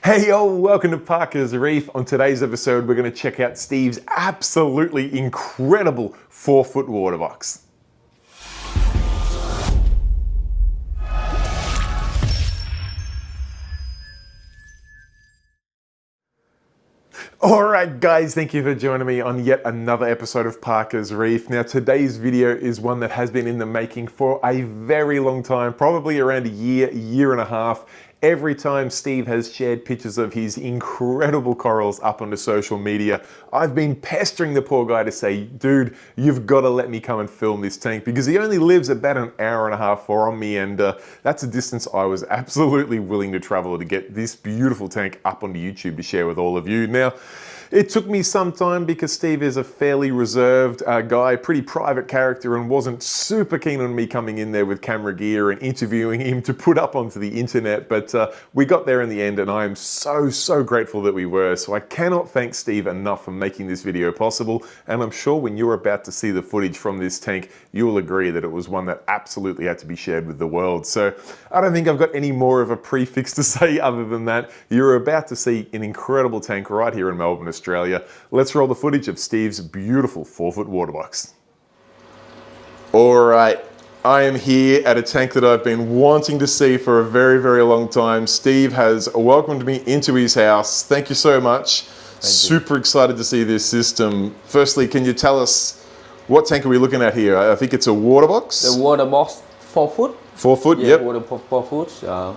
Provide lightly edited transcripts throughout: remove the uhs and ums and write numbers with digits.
Hey yo, welcome to Parker's Reef. On today's episode, we're going to check out Steve's absolutely incredible 4-foot water box. Alright guys, thank you for joining me on yet another episode of Parker's Reef. Now today's video is one that has been in the making for a very long time, probably around a year and a half. Every time Steve has shared pictures of his incredible corals up onto social media, I've been pestering the poor guy to say, dude, you've got to let me come and film this tank, because he only lives about an hour and a half from me, and that's a distance I was absolutely willing to travel to get this beautiful tank up onto YouTube to share with all of you. Now, it took me some time because Steve is a fairly reserved guy, pretty private character, and wasn't super keen on me coming in there with camera gear and interviewing him to put up onto the internet, but we got there in the end, and I am so grateful that we were. So I cannot thank Steve enough for making this video possible, and I'm sure when you're about to see the footage from this tank, you will agree that it was one that absolutely had to be shared with the world. So I don't think I've got any more of a prefix to say other than that. You're about to see an incredible tank right here in Melbourne, Australia. Let's roll the footage of Steve's beautiful 4-foot water box. All right, I am here at a tank that I've been wanting to see for a very long time. Steve has welcomed me into his house. Thank you so much. Super excited to see this system. Firstly, can you tell us what tank are we looking at here? I think it's a water box. The water box, 4 foot. 4 foot, yeah, yep. Water 4 foot.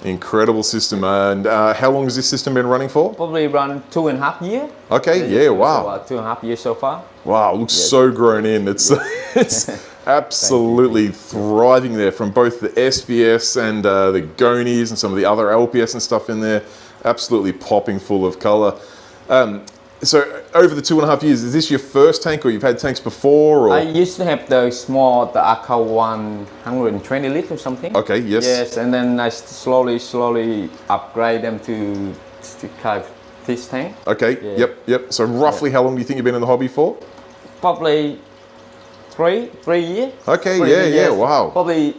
Incredible system. And how long has this system been running for? Probably around 2.5 years. Okay, yeah, wow. So 2.5 years so far. Wow, looks so grown in. It's absolutely thriving there, from both the SBS and the Gonies and some of the other LPS and stuff in there. Absolutely popping full of color. So over the 2.5 years, is this your first tank, or you've had tanks before? Or? I used to have the small, the Aqua 120 liter or something. Okay, yes. Yes, and then I slowly upgrade them to kind of this tank. Okay, yep. So roughly how long do you think you've been in the hobby for? Probably three years. Okay, 3 yeah, years. wow. Probably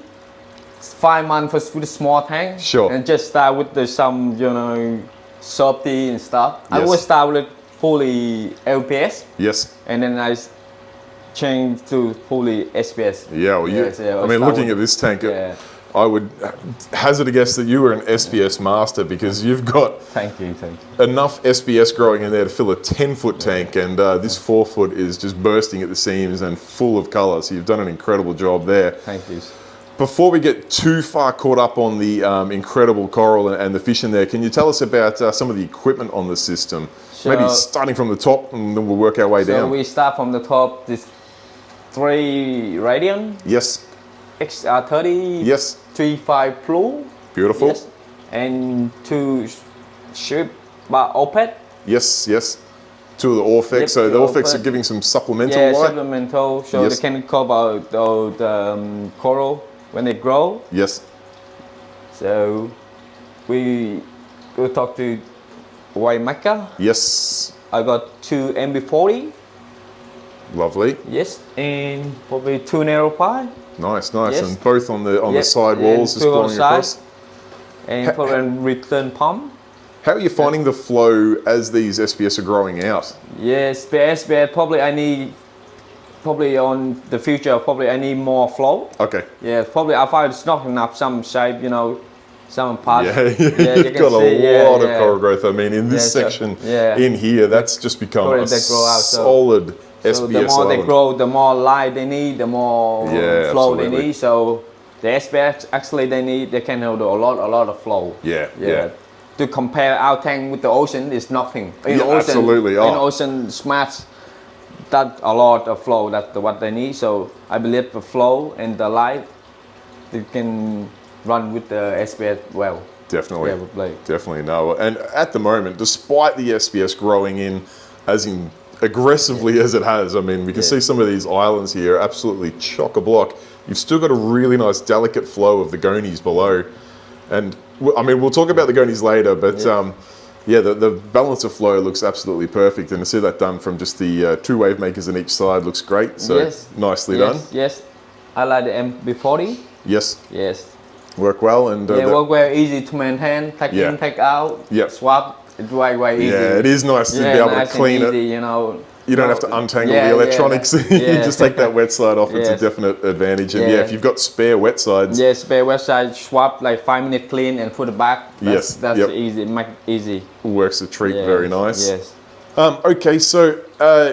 5 months with a small tank. Sure. And just start with some, softy and stuff. Yes. I always start with fully LPS. Yes. And then I changed to fully SBS. Yeah, well, I mean, looking at this tank, I would hazard a guess that you were an SBS master, because you've got Thank you. enough SBS growing in there to fill a 10-foot tank, and this 4-foot is just bursting at the seams and full of color. So you've done an incredible job there. Thank you. Before we get too far caught up on the incredible coral and the fish in there, can you tell us about some of the equipment on the system? Sure. Maybe starting from the top, and then we'll work our way down. So we start from the top, this 3 Radian. Yes. XR30. Yes. 3.5 Pro. Beautiful. Yes. And 2 ship bar OPET. Yes. 2 of the Orphex. Yep, so the Orphex OPET. are giving some supplemental light. light. Supplemental. So Yes. they can cover the coral when they grow. Yes. So we go talk to White Mecca. Yes. I got 2 MB40. Lovely. Yes, and probably 2 narrow pie. Nice. Yes. And both on the side walls, just blowing across. And probably a return pump. How are you finding the flow as these SBS are growing out? Yes, SBS probably on the future, probably I need more flow. Okay. Yeah, probably I find it's not enough some shape, some parts. Yeah, you you've got a lot of coral growth. I mean, in this section in here, that's just become a solid SBS. So the more they grow, the more light they need, the more flow they need. So the SBS actually they can hold a lot of flow. Yeah. To compare our tank with the ocean is nothing. Absolutely. In ocean smarts that a lot of flow. That's what they need. So I believe the flow and the light, they can run with the SBS well. Definitely. Yeah, definitely no. And at the moment, despite the SBS growing in as aggressively as it has, I mean, we can see some of these islands here absolutely chock-a-block. You've still got a really nice delicate flow of the Gonies below. And I mean, we'll talk about the Gonies later, but the balance of flow looks absolutely perfect. And to see that done from just the 2 wave makers on each side looks great. So nicely done. Yes, I like the MB40. Yes. work well, and Yeah, work very easy to maintain. Take in, take out. Yep. Swap. It's very easy. Yeah, it is nice to be able nice to clean and easy, it. You know. You don't have to untangle the electronics. You just take that wet side off. It's a definite advantage. And if you've got spare wet sides. Yeah, spare wet side, swap like 5 minutes clean and put it back. That's easy. Make it easy. Works a treat. Very nice. Yes. Okay, so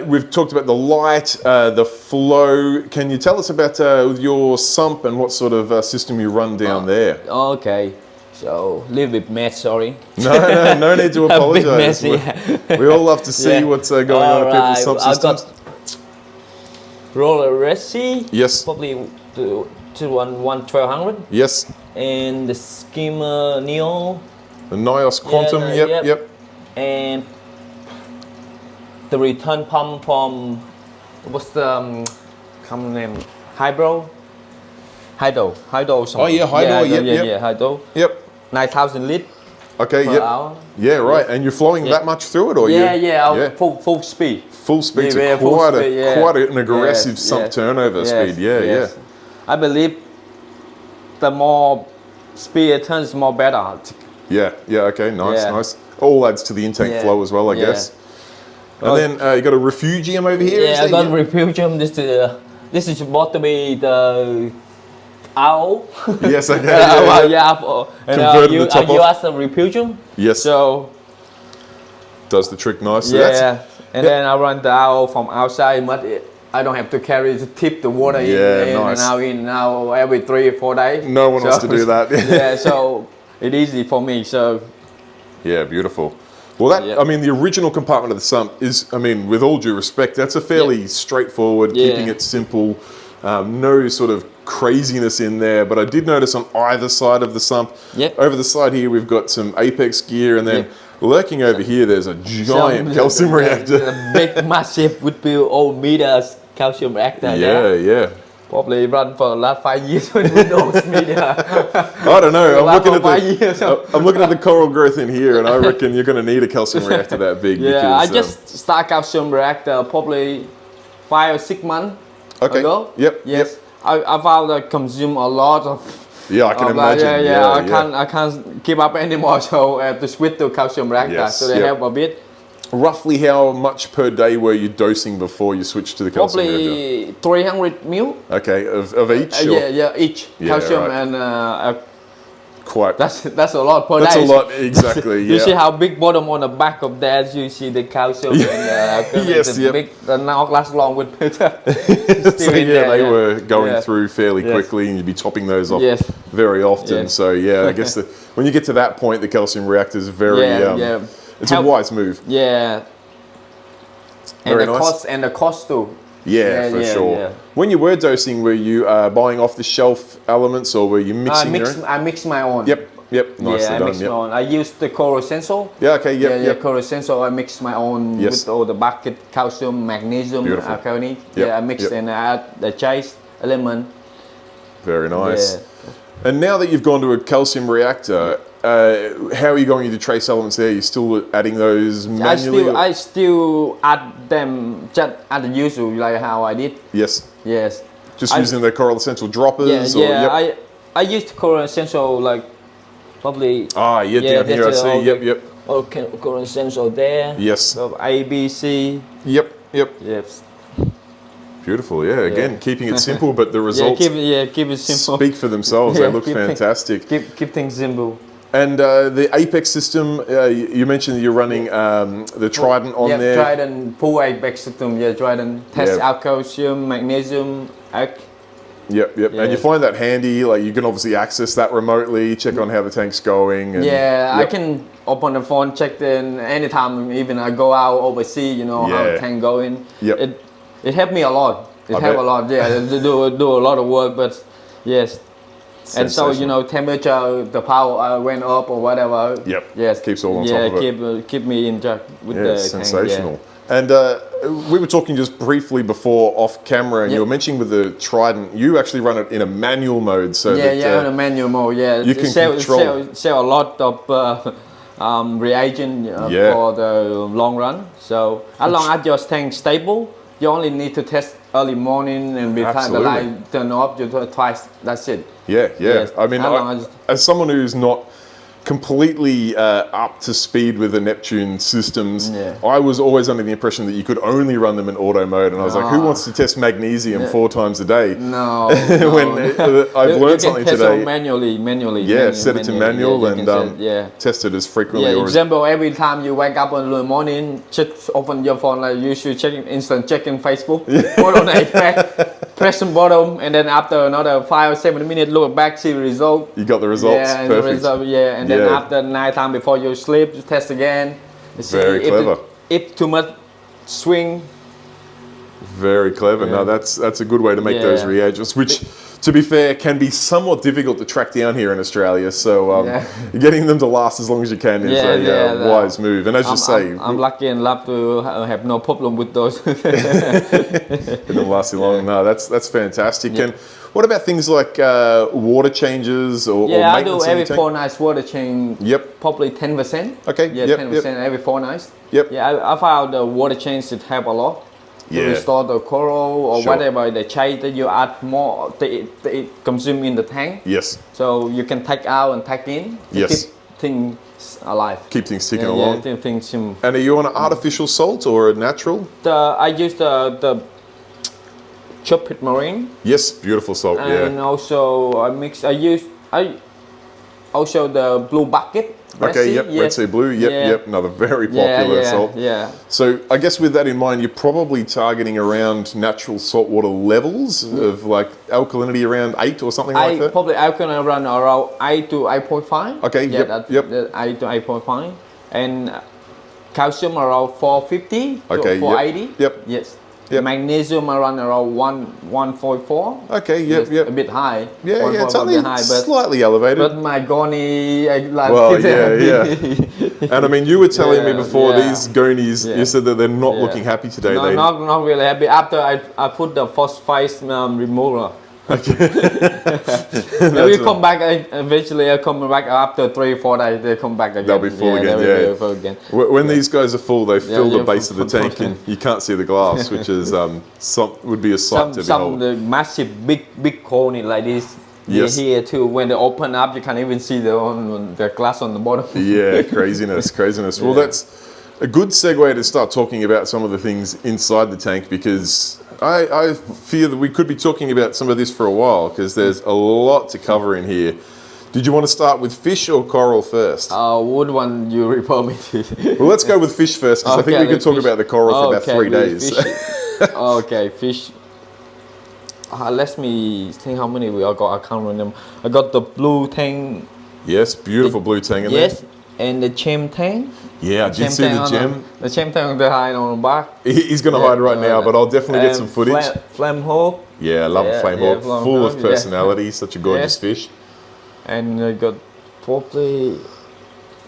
we've talked about the light, the flow. Can you tell us about your sump and what sort of system you run down there? Okay. So, a little bit mess, sorry. No need to apologize. We all love to see what's going on in people's sump systems. I've got roller resi. Yes. Probably to 1200. Yes. And the skimmer Neo. The Nios Quantum. Yep. And the return pump from what's the common name? Hydro. Something. Oh yeah, Hydro. Yeah, Hydro. Yep. 9,000 liters. Okay. Per hour. Yeah, right. And you're flowing that much through it, or full speed. Full speed. Yeah, So quite an aggressive sump turnover speed. Yeah. I believe the more speed it turns, more better. Yeah. Okay. Nice. All adds to the intake flow as well, I guess. And then you got a refugium over here. Yeah, I got a refugium. This is supposed to be the RO. Yes, okay. And you ask the refugium. Yes. So does the trick nice. So and then I run the RO from outside, but I don't have to carry to tip the water in and out every 3 or 4 days. No one wants to do that. So it's easy for me. So yeah, beautiful. Well, I mean, the original compartment of the sump is, I mean, with all due respect, that's a fairly straightforward, keeping it simple, no sort of craziness in there. But I did notice on either side of the sump, over the side here, we've got some Apex gear, and then lurking over here, there's a giant calcium reactor. A big, massive, would be all meters calcium reactor. Yeah. Probably run for the last 5 years with those media. I don't know. I'm looking at the coral growth in here, and I reckon you're going to need a calcium reactor that big. Yeah, I just start calcium reactor probably 5 or 6 months ago. Yes. I found I consume a lot of. Yeah, I can imagine. I can't keep up anymore, so I have to switch to calcium reactor. So they help a bit. Roughly how much per day were you dosing before you switched to the calcium reactor? Probably 300 ml. Okay, of each? Each. Calcium and... Quite. That's a lot per day. That's a lot, exactly, You see how big bottom on the back of that, you see the calcium and big, the now lasts long with so they were going through fairly quickly, and you'd be topping those off very often. So I guess when you get to that point, the calcium reactor is very... It's a wise move. Yeah. And the cost too. Yeah, for sure. Yeah. When you were dosing, were you buying off the shelf elements, or were you mixing your own? I mix my own. Yep. Nicely done. I mix my own. I use the Coral Sensor. Yeah, okay, Coral Sensor. I mix my own with all the bucket, calcium, magnesium, alkaline. I mix and I add the trace element. Very nice. And now that you've gone to a calcium reactor, how are you going into trace elements there? You're still adding those manually? I still add them just as usual, like how I did. Yes. Just using the Coral Essential droppers? I used Coral Essential like probably... down here I see. Yep. Okay, Coral Essential there. Yes. So A, B, C. Yep. Yes. Beautiful, again, keeping it simple, but the results keep it simple. Speak for themselves. They look fantastic. Keep things simple. And the Apex system, you mentioned that you're running the Trident on there. Yeah, Trident, full Apex system. Yeah, Trident test out calcium, magnesium, Yep. And you find that handy, like you can obviously access that remotely, check on how the tank's going. And, I can open the phone, check anytime, even I go out overseas, how the tank going. It helped me a lot. To do a lot of work, but yes. And so, temperature, the power went up or whatever. Yep. Yes. Keeps all on top of it. Keep me in check with the sensational. tank. And we were talking just briefly before off camera, and you were mentioning with the Trident, you actually run it in a manual mode. So in a manual mode, You can sell a lot of reagent for the long run. So as long as your tank stable, you only need to test early morning, and by the time the light turn off, you do it twice. That's it. Yeah. Yes. I mean, as someone who's not completely up to speed with the Neptune systems, I was always under the impression that you could only run them in auto mode, and I was like, who wants to test magnesium 4 times a day? No. I've learned something today. Manually. Set it to manual and test it as frequently. Yeah, example, every time you wake up in the morning, open your phone, like you should checking Facebook, put on the iPad, press the bottom, and then after another 5 or 7 minutes, look back, see the result. You got the results. Yeah, perfect. The result, and then after night time before you sleep, you test again. You see Very clever. If too much swing. Very clever. No, that's a good way to make those reagents, which, to be fair, can be somewhat difficult to track down here in Australia. So getting them to last as long as you can is a wise move. And as you say, I'm lucky and love to have no problem with those. It'll last you long. No, that's fantastic. And what about things like water changes or maintenance? I do every 4 nights water change. Yep. Probably 10%. Okay. Yeah, 10% every 4 nights. Yep. Yeah, I found the water change should help a lot. To restore the coral or whatever the change that you add more, they consume in the tank. Yes. So you can take out and take in. To keep things alive. Keep things ticking along. Yeah, things. And are you on an artificial salt or a natural? I use the chopped marine. Yes, beautiful salt. And also I also the blue bucket. Okay, Red Sea Blue, yep, another very popular salt. Yeah. So I guess with that in mind, you're probably targeting around natural saltwater levels of like alkalinity around 8 or something like that? Probably alkalinity around 8 to 8.5. Okay, yep. 8 to 8.5. And calcium around 450 to 480. Yep. Yes. Magnesium around 1.4. Okay, yep. A bit high. Yeah, it's only slightly elevated. But my goni, And I mean, you were telling me before these gonies, you said that they're not looking happy today. No, not really happy. After I put the phosphate remover. Okay. Maybe come back eventually. I come back after 3 or 4 days. They come back again. They'll be full again. When these guys are full, they fill the base of the tank, and you can't see the glass, which is would be a sight to behold. Some the massive big cone like this. Yes. Here too. When they open up, you can't even see the glass on the bottom. Yeah, craziness. Well, that's a good segue to start talking about some of the things inside the tank, because I fear that we could be talking about some of this for a while, because there's a lot to cover in here. Did you want to start with fish or coral first? What one you refer me to? Well, let's go with fish first, because I think we could talk about the coral for about 3 days. Okay, fish. Let me think how many we got. I can't remember. I got the blue tang. Yes, beautiful blue tang in there. Yes, and the gem tang. Yeah, I did see the gem. The gem tang the hide on the back. He's going to hide right now, but I'll definitely get some footage. Flame hawk. Yeah, I love a flame hawk. Full of personality. Such a gorgeous fish. And I got probably.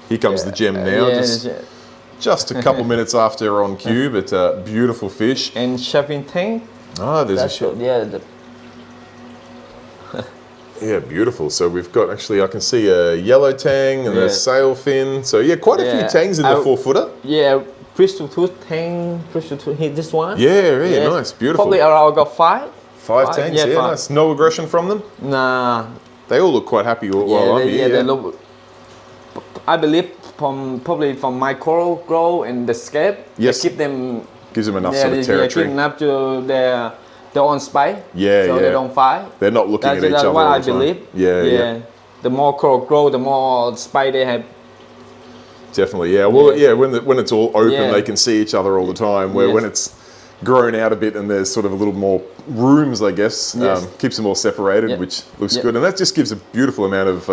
Here comes the gem now. Just a couple minutes after on cue, but beautiful fish. And shaving tang. Oh, there's a shot. Yeah, beautiful. So we've got, actually, I can see a yellow tang and a sail fin. So quite a few tangs in the 4-footer. Yeah, crystal tooth tang, this one. Yeah, nice, beautiful. Probably around got 5. 5 tangs, nice. No aggression from them? Nah. They all look quite happy while I'm here. They look, I believe, probably from my coral grow and the scab, they keep them. Gives them enough sort of territory. Keep them up to their own spy. So they don't fight. They're not looking at each other. That's what all I the time. believe. Yeah. The more coral grow, the more spy they have. Definitely, Well, when it's all open, they can see each other all the time. Where when it's grown out a bit and there's sort of a little more rooms, I guess, keeps them all separated, which looks good. And that just gives a beautiful amount of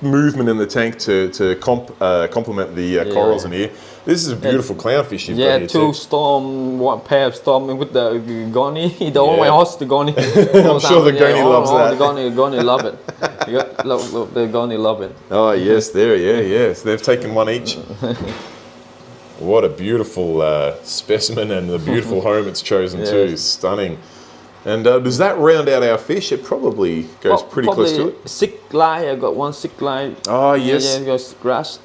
movement in the tank to complement the corals in here. This is a beautiful clownfish you've got here too. 2 one pair of storm with the goni. The only host the goni. I'm sure the goni loves that. The goni love it. Look, the goni love it. Oh yes, yes. They've taken one each. What a beautiful specimen, and the beautiful home it's chosen too. Stunning. And does that round out our fish? It probably goes pretty close to it. Sick lie. I got 1 sick lie. Oh yes. Yeah, it goes grass.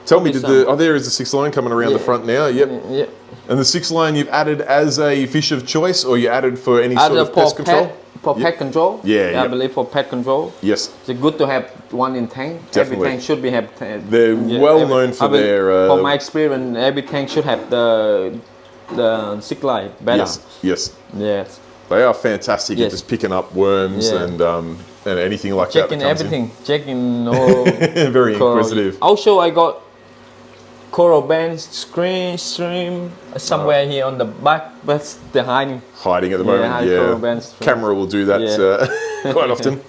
Tell me, there is the 6 line coming around the front now. Yep. Yep. And the 6 line you've added as a fish of choice, or you added for any sort of pest control? For pet control. Yeah, I believe for pet control. Yes. It's good to have one in tank. Definitely. Every tank should be have. They're well known for their. From my experience, every tank should have the 6 line better. Yes. Yes. They are fantastic at just picking up worms and anything like that. Checking everything. Checking all. Very inquisitive. Also, I got coral bands, stream somewhere here on the back, but they're hiding. Hiding at the moment. Coral bands. Camera will do that quite often.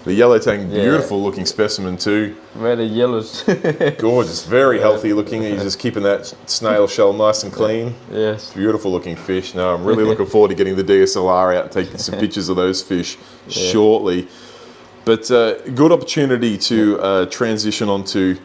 The yellow tang, beautiful looking specimen too. Very yellows. Gorgeous, very healthy looking. He's just keeping that snail shell nice and clean. Yes. Beautiful looking fish. No, I'm really looking forward to getting the DSLR out and taking some pictures of those fish shortly. But good opportunity to transition onto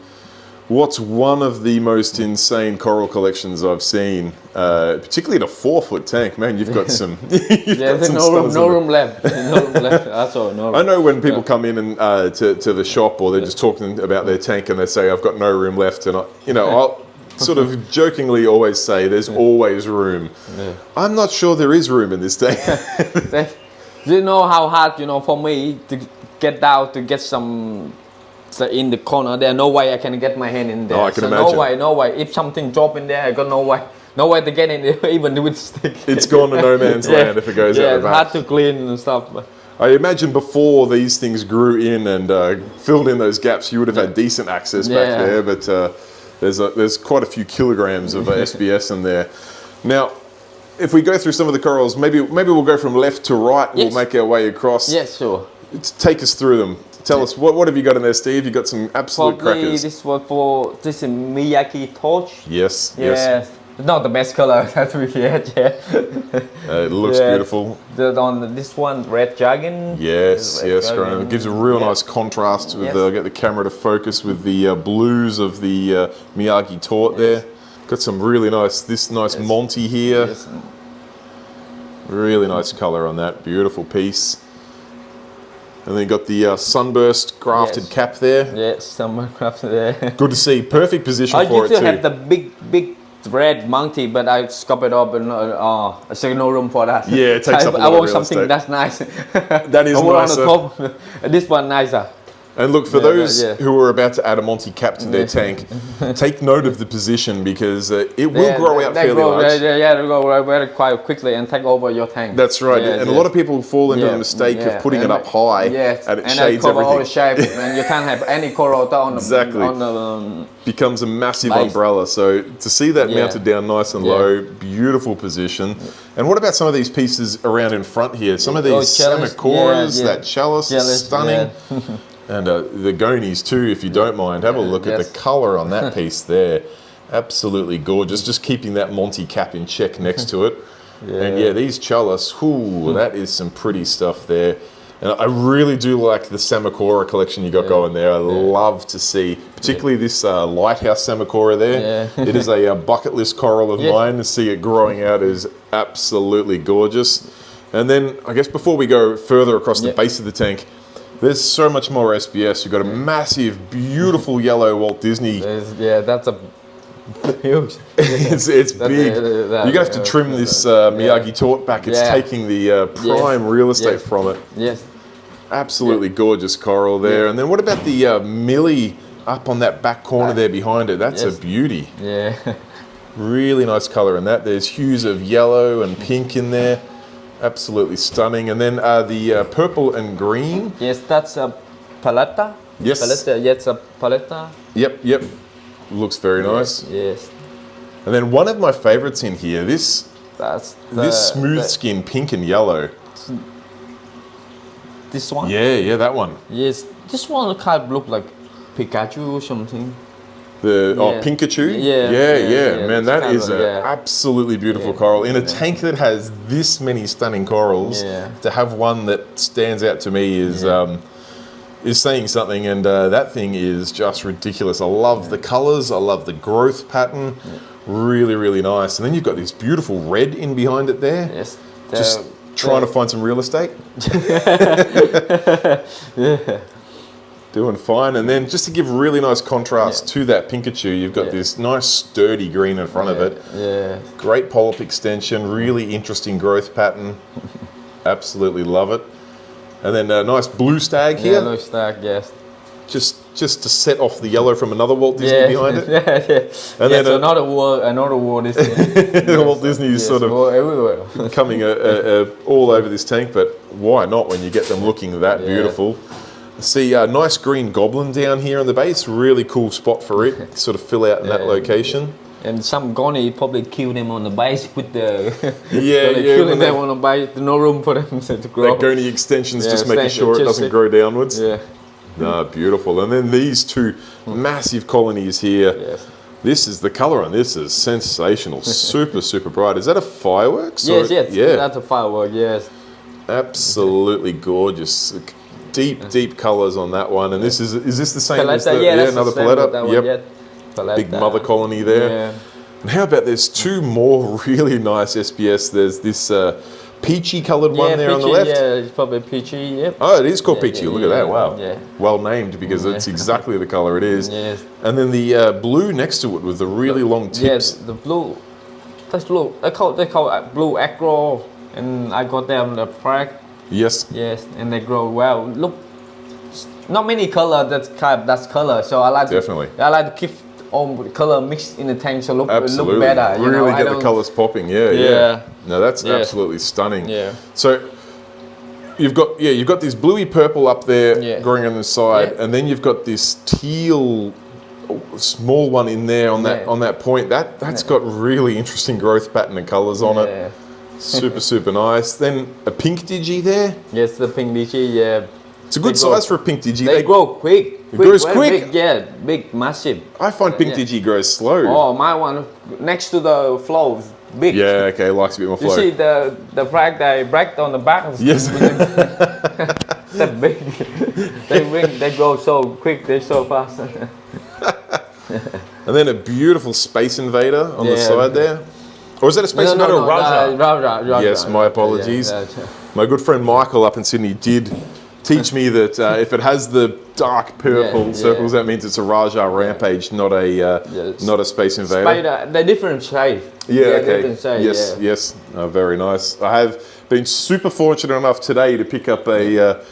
what's one of the most insane coral collections I've seen, particularly in a 4-foot tank. Man, you've got some. There's no room left. That's all. No room. I know when people come in and to the shop, or they're just talking about their tank, and they say, "I've got no room left," and I'll sort of jokingly always say, "There's always room." Yeah. I'm not sure there is room in this tank. Do you know how hard for me to get down to get some? So in the corner there, no way I can get my hand in there. Oh, I can imagine. No way. If something drop in there, I got no way to get in there, even with stick. It's gone to no man's land if it goes out the it's back. hard to clean and stuff. I imagine before these things grew in and filled in those gaps, you would have had decent access back there. But there's quite a few kilograms of SBS in there. Now, if we go through some of the corals, maybe we'll go from left to right. We'll make our way across. Yes, sure. Take us through them. Tell us, what have you got in there, Steve? You've got some absolute crackers. This was this is Miyagi torch. Yes. It's not the best color that we had, it looks beautiful. On this one, red dragon. Yes. It gives a real nice contrast with get the camera to focus with the blues of the Miyagi torch there. Got some really nice, Monty here. Yes. Really nice color on that, beautiful piece. And then you got the sunburst grafted cap there. Yes, sunburst grafted there. Good to see. Perfect position for it too. I used to have the big red monkey, but I scope it up and I said no room for that. Yeah, it takes up a lot of real I want something estate. that's nice. That is nicer. On the top. This one nicer. And look, for those who are about to add a Monty cap to their tank, take note of the position because it will grow out fairly large. They grow very quite quickly and take over your tank. That's right. And a lot of people fall into the mistake of putting it up high and it shades cover everything. All the shape, and you can't have any coral on the Exactly. Becomes a massive umbrella. So to see that mounted down nice and low, beautiful position. And what about some of these pieces around in front here? Some of these samacoras, that chalice is stunning. And the gonies too, if you don't mind. Have a look at the colour on that piece there. Absolutely gorgeous. Just keeping that Monty cap in check next to it. And these chalice, that is some pretty stuff there. And I really do like the Samacora collection you got going there. I love to see, particularly this lighthouse Samacora there. It is a bucket list coral of mine. To see it growing out is absolutely gorgeous. And then I guess before we go further across the base of the tank, there's so much more SBS. You've got a massive, beautiful yellow Walt Disney. That's a huge. It's big. You're going to have to trim this Miyagi torch back. It's taking the prime real estate from it. Yes. Absolutely gorgeous coral there. And then what about the Millie up on that back corner there behind it? That's a beauty. Yeah. Really nice colour in that. There's hues of yellow and pink in there. Absolutely stunning. And then the purple and green. Yes, that's a paletta. Yes. Paletta. Yes, a paletta. Yep. Looks very nice. Yes. And then one of my favourites in here, this smooth skin pink and yellow. This one? Yeah, that one. Yes. This one kind of look like Pikachu or something. Pikachu? Yeah. Man, that is an absolutely beautiful coral. In a tank that has this many stunning corals, to have one that stands out to me is saying something, and that thing is just ridiculous. I love the colours, I love the growth pattern. Really, really nice. And then you've got this beautiful red in behind it there. Yes. Just trying to find some real estate. Doing fine. And then just to give really nice contrast to that Pinkatoo, you've got this nice sturdy green in front of it. Yeah. Great polyp extension, really interesting growth pattern. Absolutely love it. And then a nice blue stag here. Yeah, blue stag, yes. Just to set off the yellow from anher Walt Disney behind it. Yeah. And then so another Walt Disney. Walt Disney is sort of everywhere. coming all over this tank, but why not when you get them looking that beautiful? See a nice green goblin down here in the base, really cool spot for it, sort of fill out in that location. And some Gonny probably kill them on the base with the killing them on the base. There's no room for them to grow. That Gonny extension's just making sure it doesn't grow downwards. Yeah. No, beautiful. And then these two massive colonies here. Yes. This is the color on this is sensational, super bright. Is that a fireworks? Yes, that's a firework. Yes. Absolutely gorgeous. Deep colors on that one. And this is this the same as the another paletta? Yep. Big mother colony there. Yeah. And how about there's two more really nice SPS. There's this peachy coloured one there on the left. Yeah, it's probably peachy, yep. Oh, it is called peachy. Look at that, wow. Yeah. Well named because it's exactly the colour it is. Yes. And then the blue next to it with the really long tips. Yes, the blue. That's blue. They call it blue agro, and I got them the flag. Yes. Yes, and they grow well. Look, not many color that's color. So I like to keep all the color mixed in the tank so look better. Really get the colours popping. Yeah. No, that's absolutely stunning. Yeah. So you've got this bluey purple up there growing on the side, and then you've got this teal small one in there on that point. That's got really interesting growth pattern and colours on it. Super nice. Then a pink digi there. Yes, the pink digi. Yeah. It's a good size for a pink digi. They grow quick. It grows quick? Big, big, massive. I find pink digi grows slow. Oh, my one next to the flow is big. Yeah, okay, likes a bit more flow. You see the flag they break on the back? Yes. They're big. They grow so quick, they're so fast. And then a beautiful Space Invader on the side there. Or is that a Space Invader or Raja? Raja? Yes, my apologies. My good friend Michael up in Sydney did teach me that if it has the dark purple circles, that means it's a Raja Rampage, not a Space Invader. Spider, they're different shape. Okay. Yes. Oh, very nice. I have been super fortunate enough today to pick up a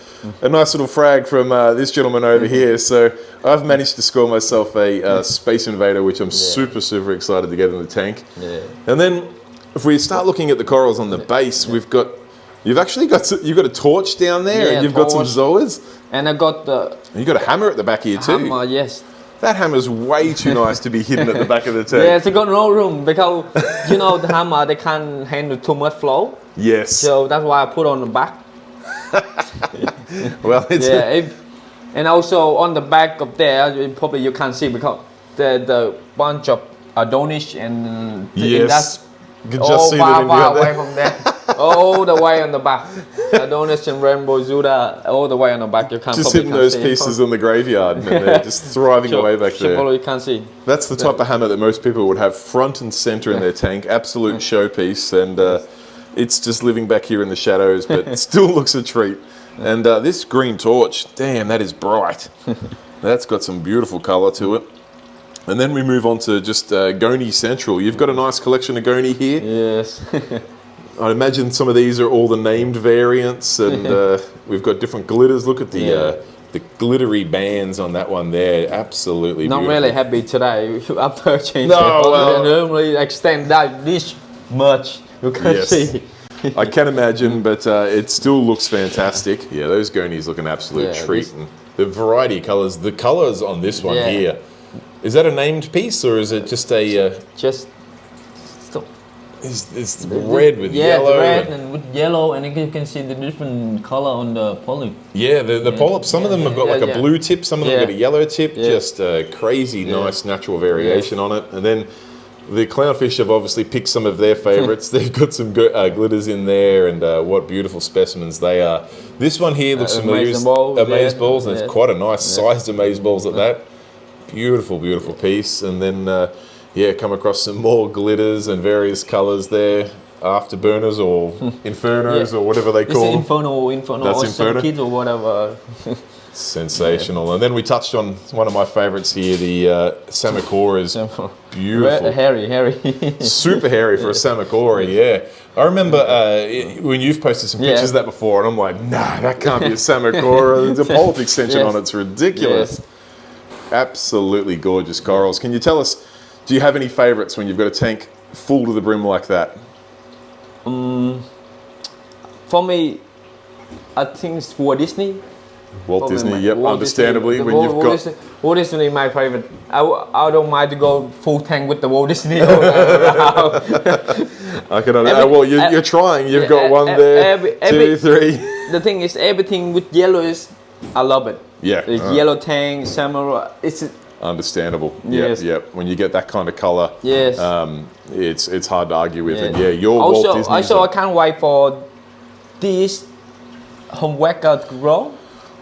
nice little frag from this gentleman over here. So I've managed to score myself a Space Invader, which I'm super excited to get in the tank. Yeah. And then if we start looking at the corals on the base, you've got a torch down there, and you've got some zoas. And I got you got a hammer at the back here too. Hammer, yes. That hammer's way too nice to be hidden at the back of the tank. Yes, I got no room because the hammer they can't handle too much flow. Yes. So that's why I put on the back. Well, it's and also on the back of there, probably you can't see because the bunch of Adonish and that's you can just see far away from there. All the way on the back. Adonis and Rainbow Zuda, all the way on the back. You can't just hitting those pieces in the graveyard and they're just thriving away back there. Probably can't see. That's the type of hammer that most people would have front and center in their tank. Absolute showpiece, and it's just living back here in the shadows, but it still looks a treat. And this green torch, damn, that is bright. That's got some beautiful color to it. And then we move on to just Goni Central. You've got a nice collection of Goni here. Yes. I imagine some of these are all the named variants, and we've got different glitters. Look at the glittery bands on that one there. Absolutely beautiful. Not really happy today after changing. No, well, normally extend that this much. You can see. I can imagine, but it still looks fantastic. Yeah, those Gonis look an absolute treat. And the variety of colours. The colours on this one here. Is that a named piece, or is it just a... It's red with yellow. Yeah, red and with yellow, and you can see the different color on the polyp. Yeah, the polyps, some of them have got like a blue tip, some of them got a yellow tip, just a crazy nice natural variation on it. And then the clownfish have obviously picked some of their favourites. They've got some glitters in there, and what beautiful specimens they are. This one here looks familiar. Amaze balls, and it's quite a nice sized amaze balls at that. Beautiful piece. And then... come across some more glitters and various colours there, afterburners or infernos or whatever they call them. Inferno, That's or Inferno. Kids or whatever. Sensational. Yeah. And then we touched on one of my favorites here, the Samicora is beautiful. Hairy. Super hairy for a Samicora, yeah. I remember when you've posted some pictures of that before, and I'm like, nah, that can't be a Samicora. There's a bolt extension on it. It's ridiculous. Absolutely gorgeous corals. Can you tell us, do you have any favorites when you've got a tank full to the brim like that? For me, I think it's Walt Disney. Walt Disney, yep, understandably. When you've got Walt Disney is my favorite. I don't mind to go full tank with the Walt Disney. I can understand. Well, you're trying. You've got one there, two, three. The thing is, everything with yellow is, I love it. Yeah. The yellow tank, samurai, it's understandable. Yep, yep. When you get that kind of color, it's hard to argue with. And your Walt Disney. Also, I can't wait for this home workout to grow.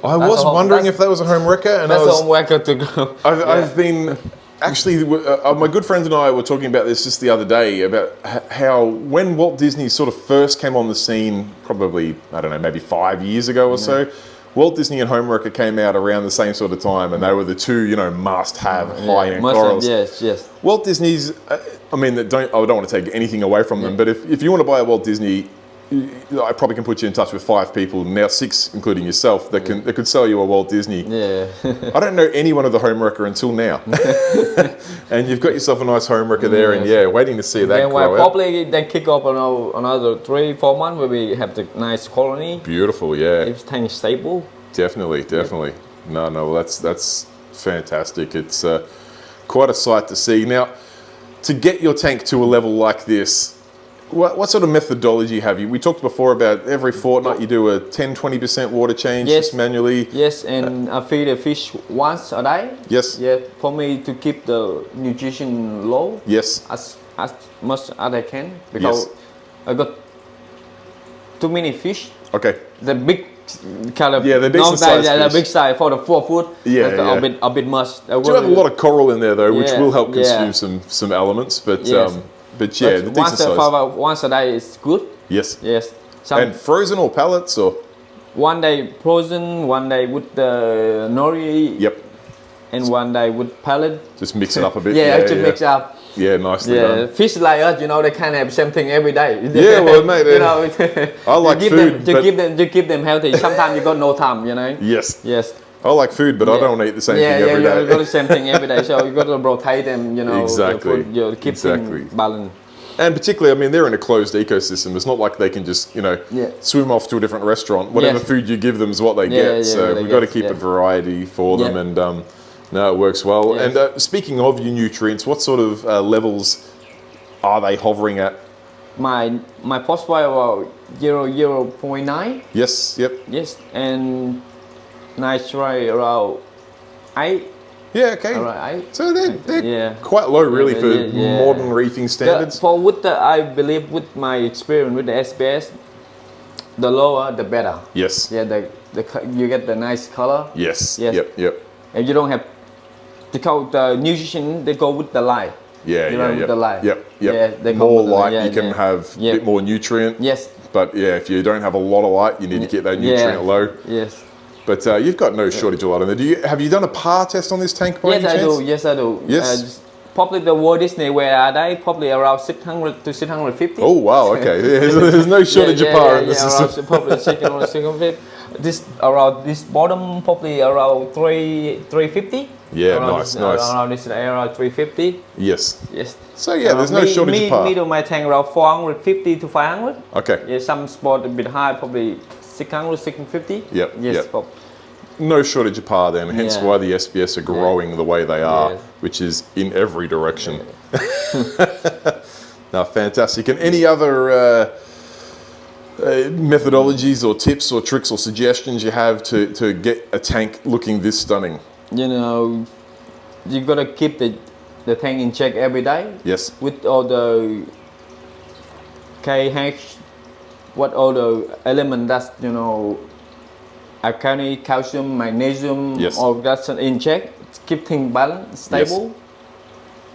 I was wondering if that was a home wrecker, and that's a home worker to grow. I've been actually. My good friend and I were talking about this just the other day about how when Walt Disney sort of first came on the scene, probably I don't know, maybe 5 years ago or so. Walt Disney and Home Wrecker came out around the same sort of time, and they were the two, must-have high-end corals. Yes. Walt Disney's. I mean, I don't want to take anything away from them, but if you want to buy a Walt Disney, I probably can put you in touch with 5 people, now 6, including yourself, that could sell you a Walt Disney. Yeah. I don't know anyone of the Home Wrecker until now. And you've got yourself a nice Home Wrecker there, and waiting to see that grow out. Probably they kick off another 3-4 months where we have the nice colony. Beautiful, yeah. Everything stable. Definitely. No, well, that's fantastic. It's quite a sight to see. Now, to get your tank to a level like this, what sort of methodology have you? We talked before about every fortnight you do a 10-20% water change just manually. Yes, and I feed the fish once a day. Yes. Yeah, for me to keep the nutrition low. Yes. As much as I can, because I got too many fish. Okay. The big kind of the decent size fish. The big size for the 4 foot. A bit much. You have a lot of coral in there though, which will help consume some elements, but the decent size. Once a day is good. Yes. And frozen or pellets or? One day frozen, one day with the nori. Yep. And one day with pellet. Just mix it up a bit. Mix up. Yeah, nicely done. Fish like us, they can't have same thing every day. Yeah, well, mate. I like food. To keep them healthy. Sometimes you got no time, Yes. I like food, but I don't want to eat the same thing every day. You got the same thing every day, so you got to rotate them, Exactly. Keep them balanced. And particularly, I mean, they're in a closed ecosystem. It's not like they can just, swim off to a different restaurant. Whatever food you give them is what they get. So we've got to keep a variety for them, and no, it works well. Yes. And speaking of your nutrients, what sort of levels are they hovering at? My phosphate about 0.9. Yes. Yep. Yes, and nitrate around 8. Yeah, okay. Around 8. So they're quite low, really, for modern reefing standards. I believe with my experience with the SBS, the lower the better. Yes. Yeah, you get the nice color. Yes. Yep. And you don't have the nutrition. They go with the light. With the light. Yep. Yeah, they more light, you can have a bit more nutrient. Yes. But if you don't have a lot of light, you need to keep that nutrient low. Yes. But you've got no shortage of light in there. Have you done a PAR test on this tank by any chance? Yes, I do. Yes. Probably the Walt Disney, where are they? Probably around 600 to 650. Oh, wow, okay. There's no shortage of PAR in the system. Probably 600, 650. This bottom, probably around 350. Yeah, nice. Around this area, 350. Yes. So there's no shortage of PAR. Middle of my tank around 450 to 500. Okay. Yeah, some spot a bit high, probably 600, 650. Yep. Yes. Yep. No shortage of PAR then, hence why the SBS are growing the way they are, which is in every direction. Now, fantastic. And any other methodologies or tips or tricks or suggestions you have to get a tank looking this stunning? You got to keep the tank in check every day. Yes. With all the KH, what all the elements that's, alkali, calcium, magnesium, all that's in check. Keep things balanced, stable. Yes.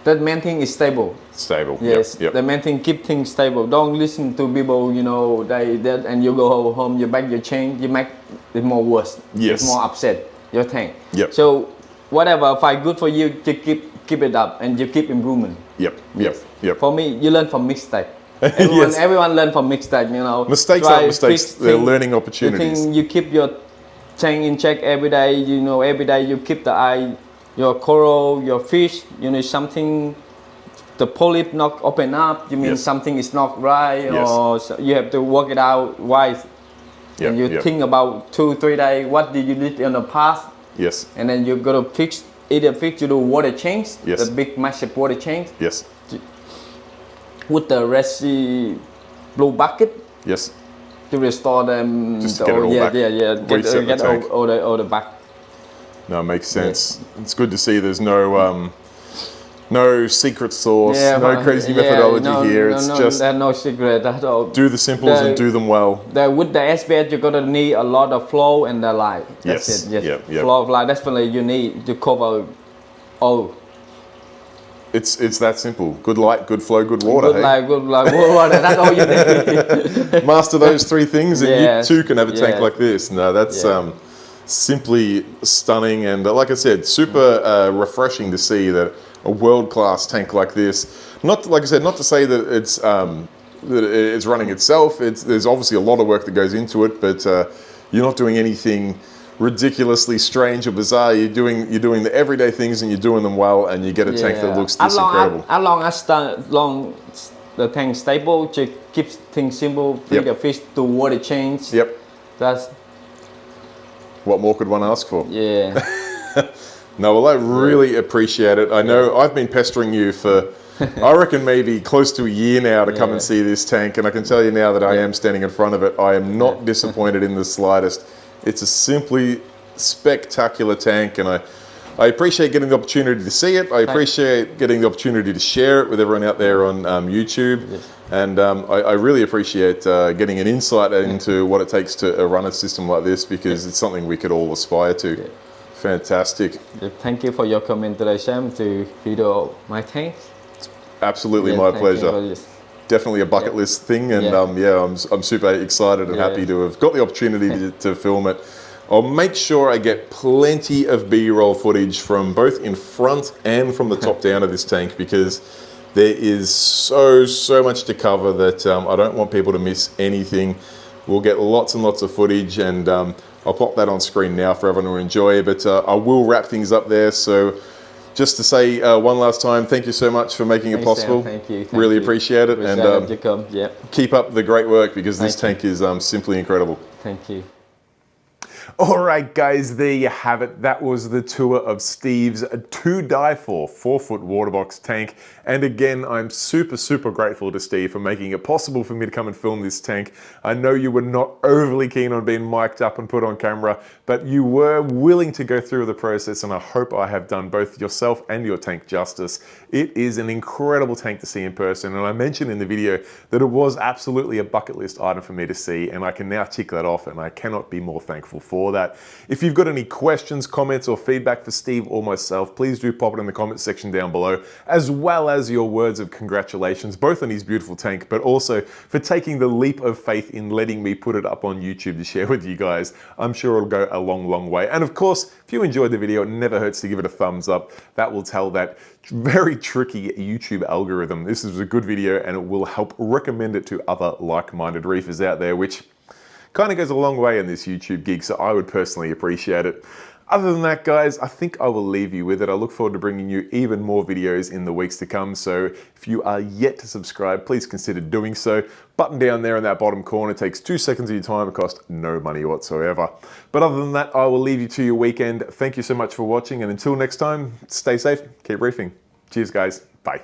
The main thing is stable. Stable. Yes. Yep. The main thing, keep things stable. Don't listen to people, they and you go home, you back your chain, you make it more worse. Yes. It's more upset. your tank. Yep. So whatever fight good for you, you keep it up and you keep improvement. Yep. Yep. For me, you learn from mistake. Yes. Everyone learn from mistake. You know, mistakes aren't mistakes; they're learning opportunities. You keep your tank in check every day. You know, every day you keep the eye, your coral, your fish. You know, something, the polyp not open up. You mean something is not right, or so you have to work it out. Why? And you think about 2-3 days. What did you do in the past? Yes. And then you gotta fix. Either fix you do water change. Yes. The big massive water change. Yes. With the Red Sea blue bucket. Yes. To restore them. Just to get it all back. Get all the back. No, it makes sense. It's good to see there's no secret sauce, no crazy methodology here. It's just there's no secret at all. Do the simples and do them well. With the SBS, you're gonna need a lot of flow and the light. That's it. Yes. Flow of light. Definitely you need to cover all. It's that simple. Good light, good flow, good water. Good light, good water. That's all you need. Master those three things, and you too can have a tank like this. No, that's simply stunning, and like I said, super refreshing to see that a world-class tank like this. Not like I said, not to say that it's running itself. There's obviously a lot of work that goes into it, but you're not doing anything ridiculously strange or bizarre. You're doing the everyday things and you're doing them well, and you get a tank that looks this incredible. As long the tank stable, to keep things simple, feed the fish to water change. Yep. That's what more could one ask for? Yeah. No, well, I really appreciate it. I know I've been pestering you for, I reckon maybe close to a year now to come and see this tank, and I can tell you now that I am standing in front of it. I am not disappointed in the slightest. It's a simply spectacular tank, and I appreciate getting the opportunity to see it. I appreciate getting the opportunity to share it with everyone out there on YouTube. Yes. And I really appreciate getting an insight into what it takes to run a system like this, because it's something we could all aspire to. Yeah. Fantastic. Thank you for your comment today, Sam, to video my tank. It's absolutely my pleasure. Definitely a bucket list thing, and I'm super excited and happy to have got the opportunity to film it. I'll make sure I get plenty of B-roll footage from both in front and from the top down of this tank, because there is so much to cover that I don't want people to miss anything. We'll get lots and lots of footage, and I'll pop that on screen now for everyone to enjoy, but I will wrap things up there. So just to say one last time, thank you so much for making it possible. Sam, thank you. Really appreciate it. And keep up the great work, because this tank is simply incredible. Thank you. All right, guys, there you have it. That was the tour of Steve's to die for 4-foot Waterbox tank. And again, I'm super grateful to Steve for making it possible for me to come and film this tank. I know you were not overly keen on being mic'd up and put on camera, but you were willing to go through the process, and I hope I have done both yourself and your tank justice. It is an incredible tank to see in person, and I mentioned in the video that it was absolutely a bucket list item for me to see, and I can now tick that off, and I cannot be more thankful for that. If you've got any questions, comments, or feedback for Steve or myself, please do pop it in the comment section down below, as well as your words of congratulations, both on his beautiful tank, but also for taking the leap of faith in letting me put it up on YouTube to share with you guys. I'm sure it'll go a long way. And of course, if you enjoyed the video, it never hurts to give it a thumbs up. That will tell that very tricky YouTube algorithm this is a good video, and it will help recommend it to other like-minded reefers out there, which kind of goes a long way in this YouTube gig, so I would personally appreciate it. Other than that, guys, I think I will leave you with it. I look forward to bringing you even more videos in the weeks to come, so if you are yet to subscribe, please consider doing so. Button down there in that bottom corner, takes 2 seconds of your time, it costs no money whatsoever. But other than that, I will leave you to your weekend. Thank you so much for watching, and until next time, stay safe, keep reefing. Cheers, guys. Bye.